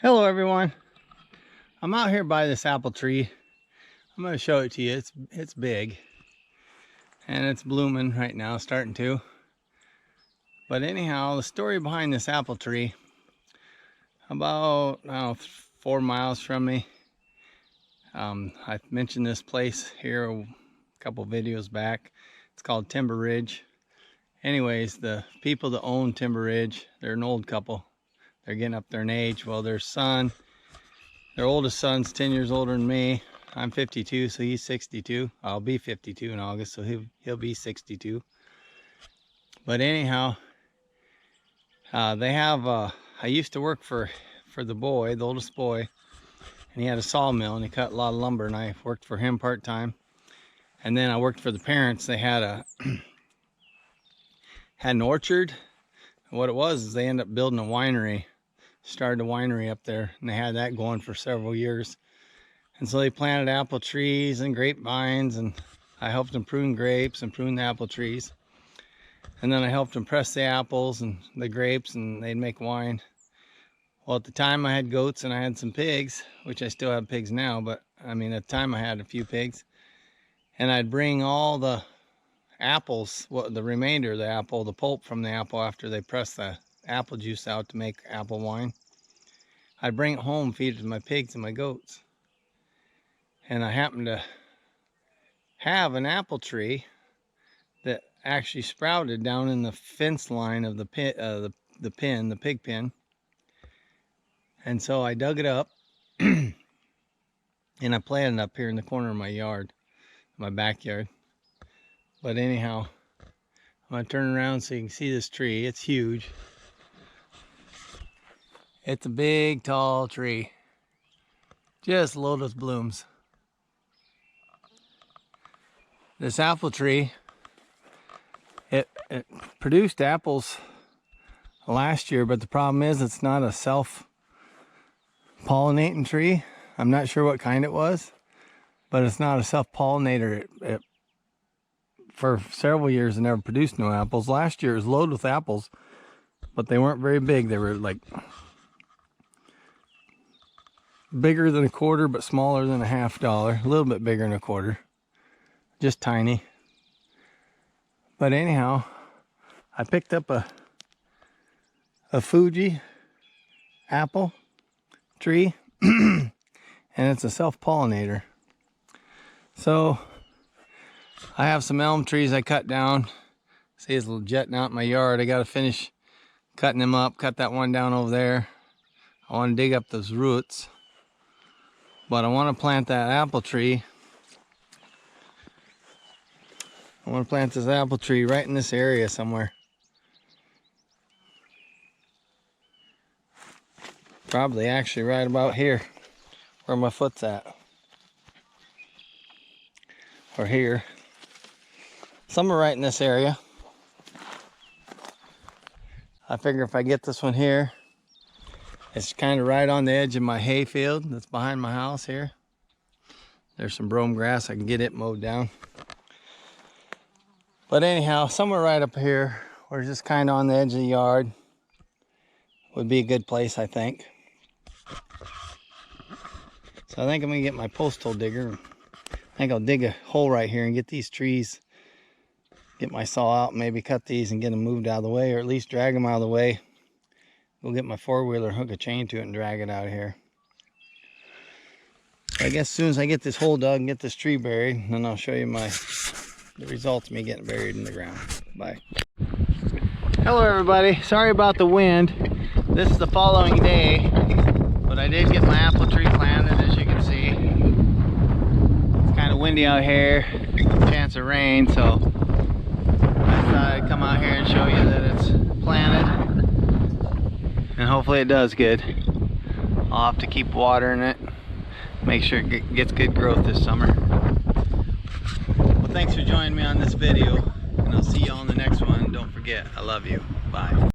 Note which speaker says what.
Speaker 1: Hello everyone. I'm out here by this apple tree. I'm going to show it to you. It's big and it's blooming right now, starting to. But anyhow, the story behind this apple tree, about 4 miles from me, I mentioned this place here a couple videos back. It's called Timber Ridge. Anyways, the people that own Timber Ridge, they're an old couple. They're getting up there in age. Well, their oldest son's 10 years older than me. I'm 52, so he's 62. I'll be 52 in August, so he'll be 62. But anyhow, they have, I used to work for the boy, the oldest boy, and he had a sawmill and he cut a lot of lumber, and I worked for him part-time. And then I worked for the parents. They had had an orchard. And what it was is they ended up building a winery. Started a winery up there, and they had that going for several years. And so they planted apple trees and grapevines, and I helped them prune grapes and prune the apple trees. And then I helped them press the apples and the grapes, and they'd make wine. Well, at the time I had goats and I had some pigs, which I still have pigs now, but I mean at the time I had a few pigs. And I'd bring all the apples, the remainder of the apple, the pulp from the apple after they press the apple juice out to make apple wine. I'd bring it home, feed it to my pigs and my goats. And I happened to have an apple tree that actually sprouted down in the fence line of the pig pen. And so I dug it up and I planted it up here in the corner of my yard, my backyard. But anyhow, I'm gonna turn around so you can see this tree. It's huge. It's a big, tall tree, just loaded with blooms. This apple tree, it produced apples last year, but the problem is it's not a self-pollinating tree. I'm not sure what kind it was, but it's not a self-pollinator. For several years it never produced no apples. Last year it was loaded with apples, but they weren't very big. They were like bigger than a quarter, but smaller than a $1/2. A little bit bigger than a quarter. Just tiny. But anyhow, I picked up a Fuji Apple Tree and it's a self-pollinator. So I have some elm trees I cut down. See, it's a little jetting out in my yard. I got to finish cutting them up. Cut that one down over there. I want to dig up those roots. But I want to plant that apple tree. I want to plant this apple tree right in this area somewhere. Probably actually right about here, where my foot's at. Or here. Somewhere right in this area. I figure if I get this one here, it's kind of right on the edge of my hay field that's behind my house here. There's some brome grass. I can get it mowed down. But anyhow, somewhere right up here, or just kind of on the edge of the yard, would be a good place, I think. So I think I'm going to get my post hole digger. I think I'll dig a hole right here and get these trees, get my saw out, maybe cut these and get them moved out of the way, or at least drag them out of the way. Go get my four-wheeler, hook a chain to it, and drag it out of here. I guess as soon as I get this hole dug and get this tree buried, then I'll show you the results of me getting buried in the ground. Bye. Hello everybody. Sorry about the wind. This is the following day, but I did get my apple tree planted, as you can see. It's kind of windy out here, chance of rain, so I thought I'd come out here and show you that it's planted. And hopefully it does good. I'll have to keep watering it, make sure it gets good growth this summer. Well, thanks for joining me on this video, and I'll see you on the next one. Don't forget, I love you. Bye.